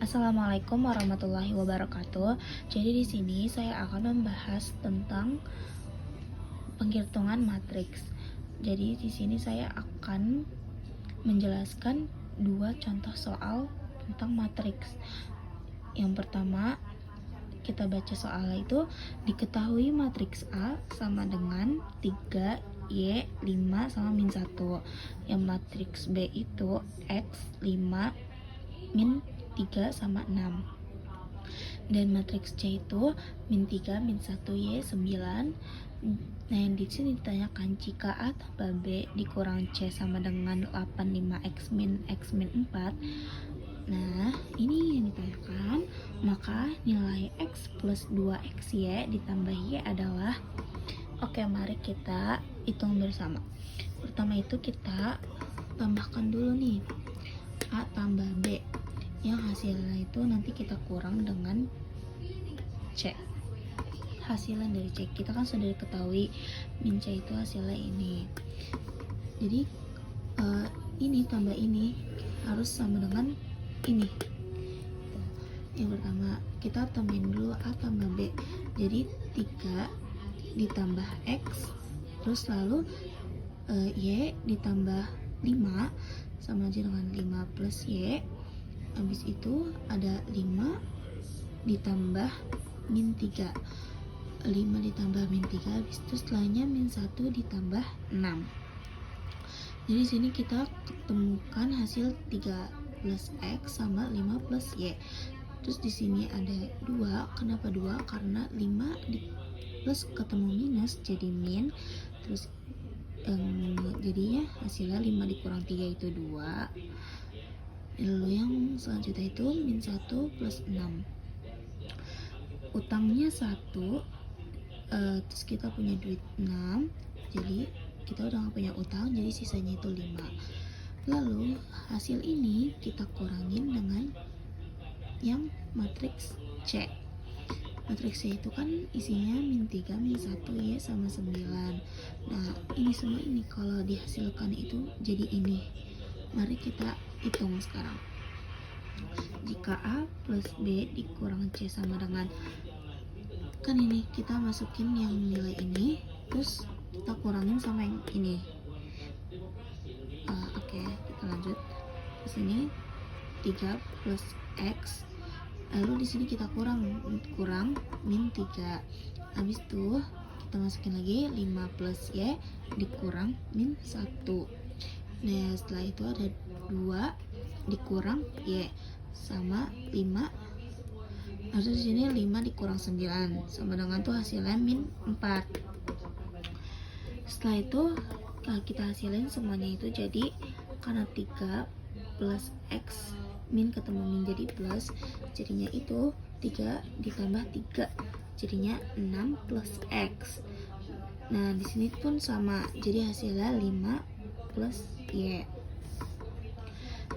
Assalamualaikum warahmatullahi wabarakatuh. Jadi di sini saya akan membahas tentang penghitungan matriks. Jadi di sini saya akan menjelaskan dua contoh soal tentang matriks. Yang pertama, kita baca soalnya itu, diketahui matriks A sama dengan 3 Y 5 sama min 1. Yang matriks B itu X 5 min 3 sama 6. Dan matriks C itu min 3 min 1 Y 9. Nah, yang di sini ditanyakan jika A tambah B dikurang C sama dengan 8 5 X min 4. Nah, ini yang ditanyakan, maka nilai X plus 2XY ditambah Y adalah. Oke, mari kita hitung bersama. Pertama itu kita tambahkan dulu nih A tambah B, yang hasilnya itu nanti kita kurang dengan C. Hasilnya dari C kita kan sudah diketahui min C itu hasilnya ini. Jadi ini tambah ini harus sama dengan ini. Yang pertama kita tambahin dulu A tambah B. Jadi 3 ditambah X, terus lalu Y ditambah 5 sama aja dengan 5 plus Y. Habis itu ada 5 ditambah min 3. 5 ditambah min 3, habis itu setelahnya min 1 ditambah 6. Jadi di sini kita ketemukan hasil 3 plus X sama 5 plus Y. Terus di sini ada 2. Kenapa 2? Karena 5 di plus ketemu minus jadi min. Terus jadinya hasilnya 5 dikurang 3 itu 2. Lalu yang selanjutnya itu min 1 plus 6. Utangnya 1, terus kita punya duit 6, jadi kita udah gak punya utang, jadi sisanya itu 5. Lalu hasil ini kita kurangin dengan yang matriks C. Matriks C itu kan isinya min 3 min 1 Y sama 9. Nah, ini semua ini kalau dihasilkan itu jadi ini. Mari kita hitung sekarang. Jika A plus B dikurang C sama dengan, kan ini kita masukin yang nilai ini, terus kita kurangin sama yang ini. Oke, kita lanjut ke sini. 3 plus X, lalu di sini kita kurang min 3. Habis itu kita masukin lagi 5 plus Y dikurang min 1. Nah, setelah itu ada 2 dikurang Y sama 5. Lalu di sini 5 dikurang 9 sama dengan tuh hasilnya min 4. Setelah itu kita hasilin semuanya itu jadi, karena 3 plus X min ketemu min jadi plus, jadinya itu 3 ditambah 3 jadinya 6 plus X. Nah, di sini pun sama, jadi hasilnya 5 plus Y.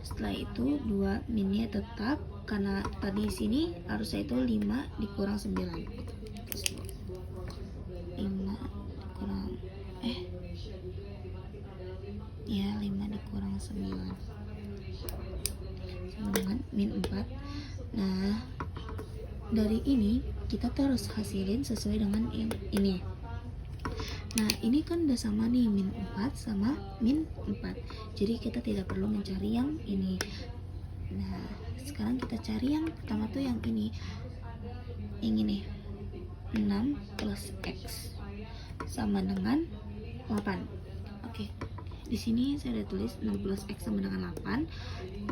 Setelah itu 2 minnya tetap, karena tadi sini harusnya itu 5 dikurang 9. 5 dikurang 5 dikurang 9 sama dengan min 4. Nah, dari ini kita terus hasilin sesuai dengan ini. Nah, ini kan udah sama nih, min 4 sama min 4. Jadi kita tidak perlu mencari yang ini. Nah, sekarang kita cari yang pertama tuh yang ini. Yang ini. 6 plus X sama dengan 8. Oke. Di sini saya udah tulis 6 plus X sama dengan 8.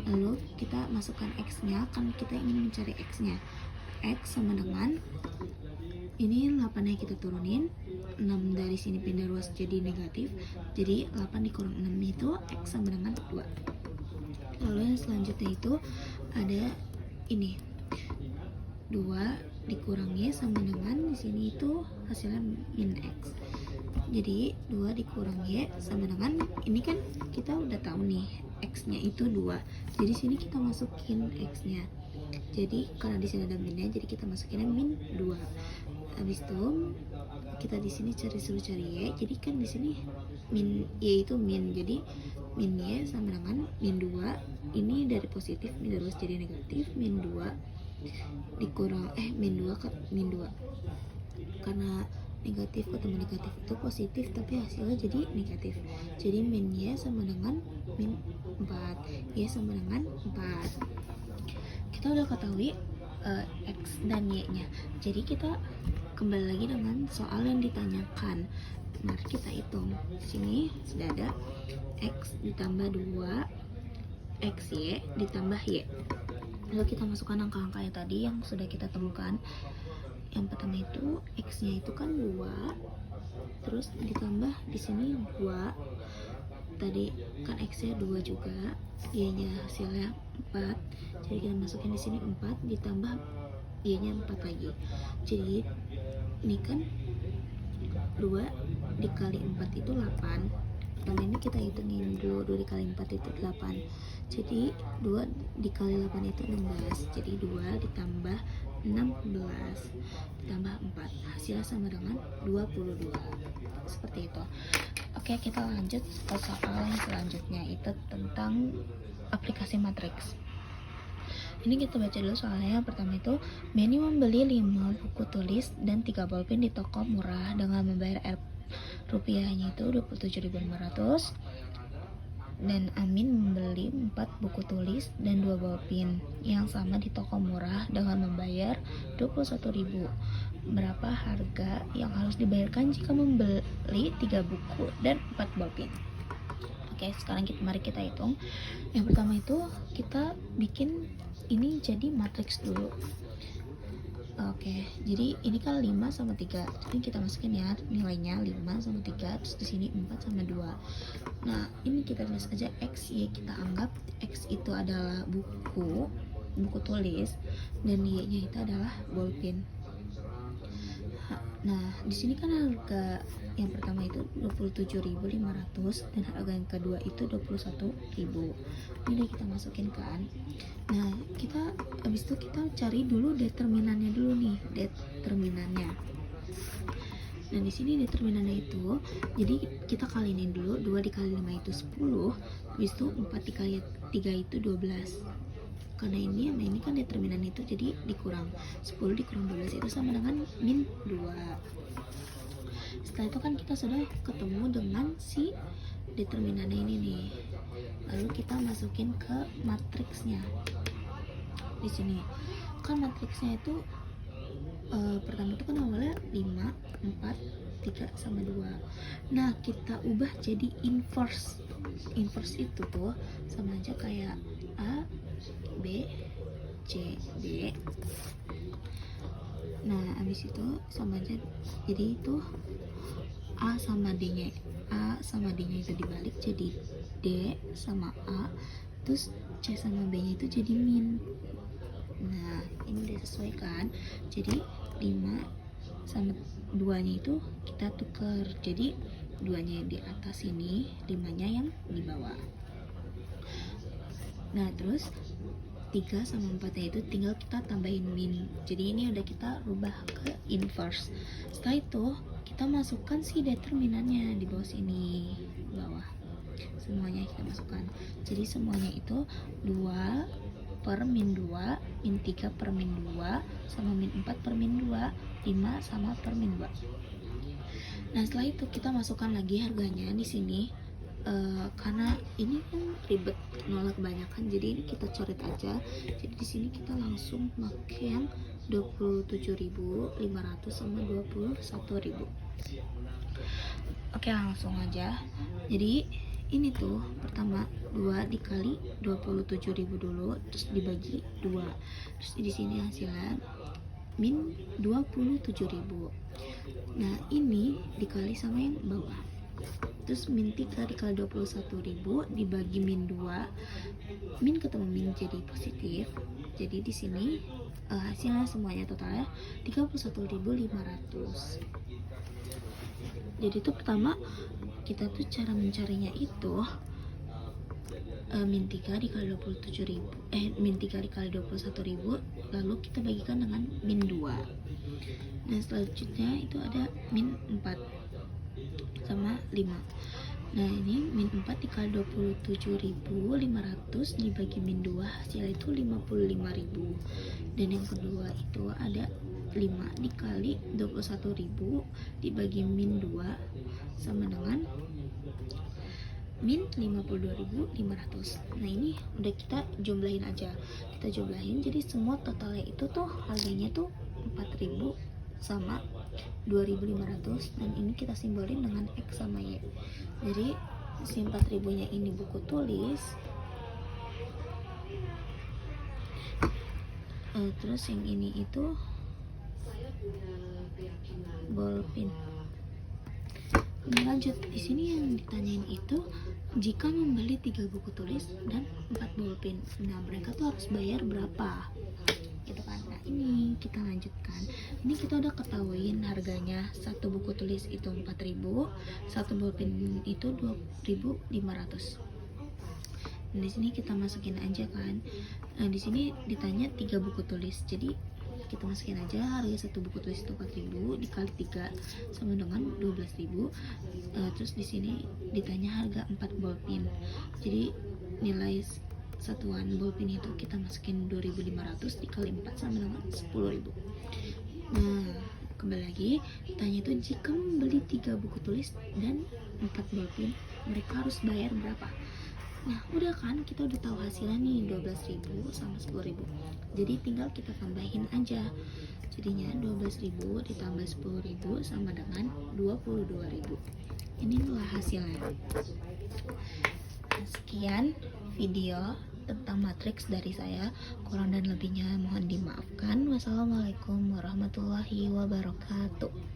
Lalu kita masukkan X-nya, kan kita ingin mencari X-nya. X sama dengan, ini 8-nya kita turunin, 6 dari sini pindah ruas jadi negatif, jadi 8 dikurang 6 itu X sama dengan 2. Lalu yang selanjutnya itu ada ini, 2 dikurang Y sama dengan, di sini itu hasilnya min X. Jadi 2 dikurang Y sama dengan, ini kan kita udah tahu nih X-nya itu 2. Jadi sini kita masukin X-nya. Jadi karena di sini ada minnya, jadi kita masukinnya min 2. Habis itu kita di sini suruh cari Y. Jadi kan di sini min Y itu min. Jadi min Y sama dengan min 2. Ini dari positif min terus jadi negatif, min 2 dikurang min 2 ke min 2, karena negatif ketemu negatif itu positif tapi hasilnya jadi negatif. Jadi min Y sama dengan min 4, Y sama dengan 4. Kita udah ketahui X dan Y nya. Jadi kita kembali lagi dengan soal yang ditanyakan. Mari kita hitung. Di sini sudah ada X ditambah 2 XY ditambah Y. Lalu kita masukkan angka-angka yang tadi yang sudah kita temukan. Yang pertama itu X nya itu kan 2, terus ditambah di sini 2, tadi kan X nya 2 juga, Y nya hasilnya 4, jadi kita masukin di sini 4 ditambah Y nya 4 lagi. Jadi ini kan 2 dikali 4 itu 8. Pertama ini kita hitungin dulu, 2 dikali 4 itu 8, jadi 2 dikali 8 itu 16, jadi 2 ditambah 16 ditambah 4 hasilnya sama dengan 22. Seperti itu. Oke, kita lanjut ke soal yang selanjutnya, itu tentang aplikasi matriks. Ini kita baca dulu soalnya. Yang pertama itu, Benny membeli 5 buku tulis dan 3 bolpen di toko murah dengan membayar rupiahnya itu 27.500, dan Amin membeli 4 buku tulis dan 2 bolpen yang sama di toko murah dengan membayar 21.000. Berapa harga yang harus dibayarkan jika membeli 3 buku dan 4 bolpen? Oke, sekarang mari kita hitung. Yang pertama itu kita bikin ini jadi matriks dulu. Oke, jadi ini kan 5 sama 3. Jadi kita masukin ya nilainya 5 sama 3, terus di sini 4 sama 2. Nah, ini kita tulis aja X, Y. Kita anggap X itu adalah buku tulis dan Y-nya itu adalah bolpen. Nah, di sini kan harga yang pertama itu 27.500 dan harga yang kedua itu 21.000. Ini kita masukin kan. Nah, habis itu kita cari dulu determinannya dulu nih, determinannya. Nah, di sini determinannya itu, jadi kita kaliin dulu, 2 dikali 5 itu 10, habis itu 4 dikali 3 itu 12. Karena ini sama ini kan determinan itu, jadi dikurang 10 dikurang 12 itu sama dengan min 2. Setelah itu kan kita sudah ketemu dengan si determinannya ini nih. Lalu kita masukin ke matriksnya. Di sini kan matriksnya itu pertama itu kan awalnya 5, 4, 3 sama 2. Nah, kita ubah jadi inverse. Inverse itu tuh sama aja kayak A, B, C, D. Nah, habis itu sama aja, jadi itu A sama D nya itu dibalik jadi D sama A, terus C sama B nya itu jadi min. Nah, ini udah sesuai kan, jadi 5 sama 2 nya itu kita tuker, jadi 2 nya di atas ini, 5 nya yang di bawah. Nah, terus 3 sama 4 nya itu tinggal kita tambahin min, jadi ini udah kita rubah ke inverse. Setelah itu kita masukkan si determinannya di bawah sini, bawah semuanya kita masukkan. Jadi semuanya itu 2 per min 2, min 3 per min 2, sama min 4 per min 2, 5 sama per min 2. Nah, setelah itu kita masukkan lagi harganya di sini. Karena ini kan ribet nolak kebanyakan, jadi ini kita coret aja. Jadi di sini kita langsung pakai yang 27.500 sama 21.000. Oke, langsung aja. Jadi ini tuh pertama 2 dikali 27.000 dulu, terus dibagi 2. Terus di sini hasilnya min 27.000. Nah, ini dikali sama yang bawah. Terus min 3 dikali 21.000 dibagi min 2. Min ketemu min jadi positif. Jadi di sini hasilnya semuanya totalnya 31.500. Jadi itu pertama kita tuh cara mencarinya itu min 3 dikali 27.000, min 3 dikali 21.000, lalu kita bagikan dengan min 2. Nah, selanjutnya itu ada min 4 sama 5. Nah ini min 4 dikali 27.500 dibagi min 2, hasilnya itu 55.000. Dan yang kedua itu ada 5 dikali 21.000 dibagi min 2 sama dengan min 52.500. Nah ini udah kita jumlahin aja, kita jumlahin, jadi semua totalnya itu tuh harganya tuh 4.000 sama 2.500, dan ini kita simbolin dengan X sama Y. Jadi si 4.000 nya ini buku tulis, terus yang ini itu bolpen. Nah, lanjut, di sini yang ditanyain itu jika membeli 3 buku tulis dan 4 bolpen. Nah, mereka tuh harus bayar berapa? Gitu kan. Nah, ini kita lanjutkan. Ini kita udah ketahuin harganya. Satu buku tulis itu 4.000, satu bolpen itu 2.500. Nah, di sini kita masukin aja kan. Nah, di sini ditanya 3 buku tulis. Jadi kita masukin aja harga satu buku tulis itu 4.000 dikali 3 sama dengan 12.000. Terus di sini ditanya harga 4 bolpen. Jadi nilai satuan bolpen itu kita masukin 2.500 dikali 4 sama dengan 10.000. Nah, kembali lagi ditanya itu jika membeli 3 buku tulis dan 4 bolpen, mereka harus bayar berapa? Nah, udah kan, kita udah tahu hasilnya nih 12.000 sama 10.000. Jadi tinggal kita tambahin aja. Jadinya 12.000 ditambah 10.000 sama dengan 22.000. Inilah hasilnya. Sekian video tentang matriks dari saya. Kurang dan lebihnya mohon dimaafkan. Wassalamualaikum warahmatullahi wabarakatuh.